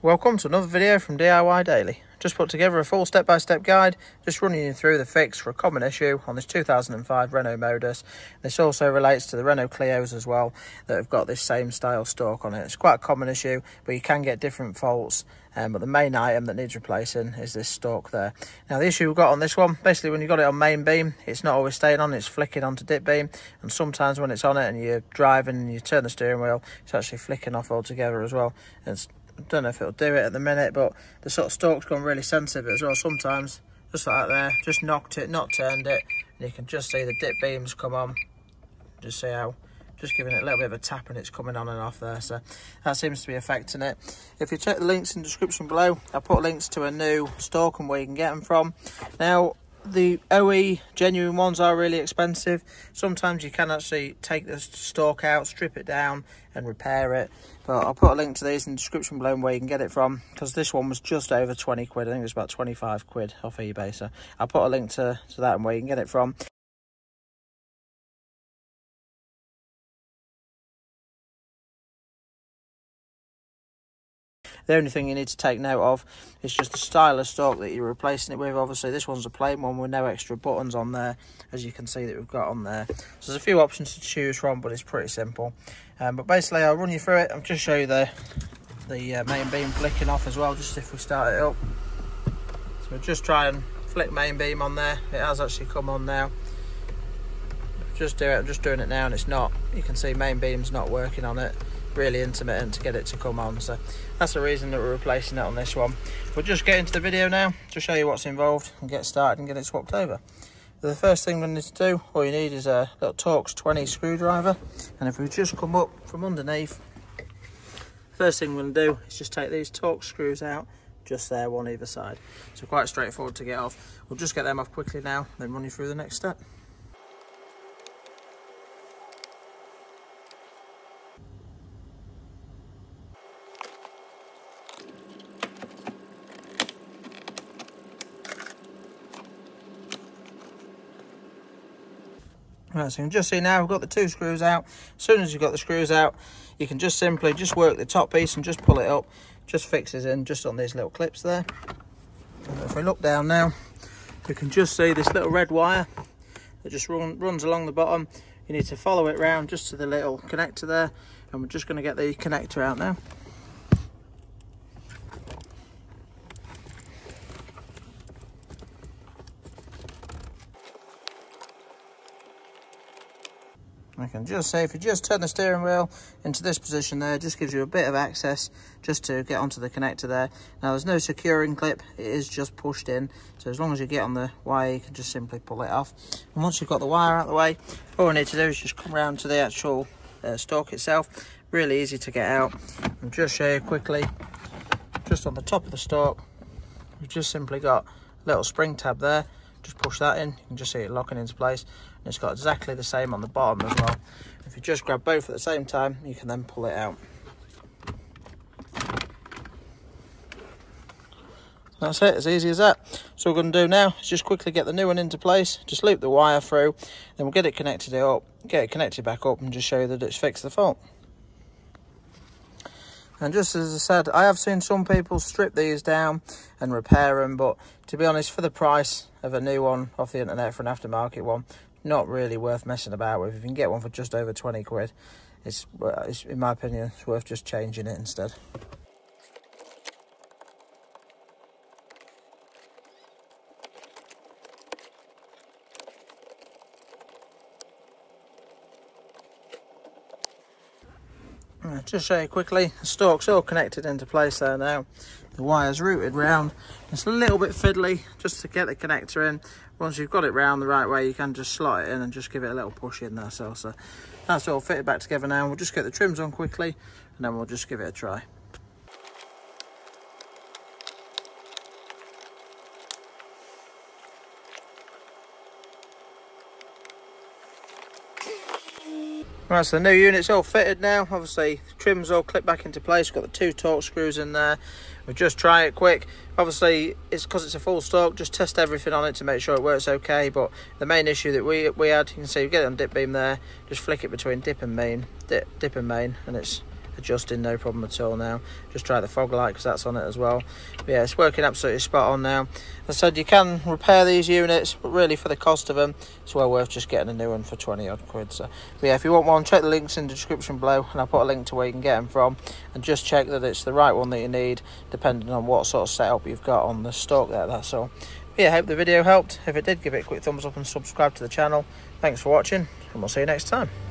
Welcome to another video from DIY Daily. Just put together a full step-by-step guide, just running you through the fix for a common issue on this 2005 Renault Modus. This also relates to the Renault Clios as well, that have got this same style stalk on it. It's quite a common issue, but you can get different faults. But the main item that needs replacing is this stalk there. Now the issue we've got on this one, basically when you've got it on main beam, it's not always staying on, it's flicking onto dip beam. And sometimes when it's on it and you're driving and you turn the steering wheel, it's actually flicking off altogether as well. And I don't know if it'll do it at the minute, but the sort of stalk's gone really sensitive as well sometimes. Just like that there, just knocked it, not turned it, and you can just see the dip beams come on. Just see how, just giving it a little bit of a tap and it's coming on and off there. So that seems to be affecting it. If you check the links in the description below, I'll put links to a new stalk and where you can get them from. Now, the OE genuine ones are really expensive. Sometimes you can actually take the stalk out, strip it down and repair it. But I'll put a link to these in the description below where you can get it from, because this one was just over 20 quid. I think it was about 25 quid off eBay. So I'll put a link to that and where you can get it from. The only thing you need to take note of is just the style of stalk that you're replacing it with. Obviously, this one's a plain one with no extra buttons on there, as you can see that we've got on there. So there's a few options to choose from, but it's pretty simple. But basically, I'll run you through it. I'll just show you the main beam flicking off as well, just if we start it up. So we'll just try and flick main beam on there. It has actually come on now. Just do it. I'm just doing it now, and it's not. You can see main beam's not working on it. Really intermittent to get it to come on, so that's the reason that we're replacing it on this one. We'll just get into the video now to show you what's involved and get started and get it swapped over. The first thing we need to do, all you need is a little Torx 20 screwdriver, and if we just come up from underneath, first thing we're going to do is just take these Torx screws out, just there, one either side. So quite straightforward to get off. We'll just get them off quickly now, then run you through the next step. Right, so you can just see now we've got the two screws out. As soon as you've got the screws out, you can just simply work the top piece and just pull it up. Just fixes in just on these little clips there. And if we look down now, we can just see this little red wire that just runs along the bottom. You need to follow it round just to the little connector there, and we're just going to get the connector out now. I can just say, if you just turn the steering wheel into this position there, just gives you a bit of access just to get onto the connector there. Now there's no securing clip, it is just pushed in, so as long as you get on the wire you can just simply pull it off. And once you've got the wire out of the way, all we need to do is just come around to the actual stalk itself. Really easy to get out. And just show you quickly, just on the top of the stalk, we've just simply got a little spring tab there. Just push that in, you can just see it locking into place, and it's got exactly the same on the bottom as well. If you just grab both at the same time, you can then pull it out. That's it, as easy as that. So what we're going to do now is just quickly get the new one into place, just loop the wire through, then we'll get it connected up, get it connected back up, and just show you that it's fixed the fault. And just as I said, I have seen some people strip these down and repair them, but to be honest, for the price of a new one off the internet for an aftermarket one, not really worth messing about with. If you can get one for just over 20 quid, it's in my opinion, it's worth just changing it instead. Just show you quickly, the stalk's all connected into place there now. The wire's routed round. It's a little bit fiddly just to get the connector in. Once you've got it round the right way, you can just slot it in and just give it a little push in there. So that's all fitted back together now. We'll just get the trims on quickly and then we'll just give it a try. Right, so the new unit's all fitted now. Obviously, the trim's all clipped back into place. We've got the two Torx screws in there. We'll just try it quick. Obviously, it's because it's a full stalk, just test everything on it to make sure it works okay. But the main issue that we had, you can see, we get it on dip beam there, just flick it between dip and main, and it's adjusting, no problem at all now. Just try the fog light because that's on it as well. But yeah, it's working absolutely spot on now. As I said, you can repair these units, but really for the cost of them, it's well worth just getting a new one for 20 odd quid. So but yeah, if you want one, check the links in the description below, and I'll put a link to where you can get them from, and just check that it's the right one that you need, depending on what sort of setup you've got on the stalk there, that's all. But yeah, I hope the video helped. If it did, give it a quick thumbs up and subscribe to the channel. Thanks for watching, and we'll see you next time.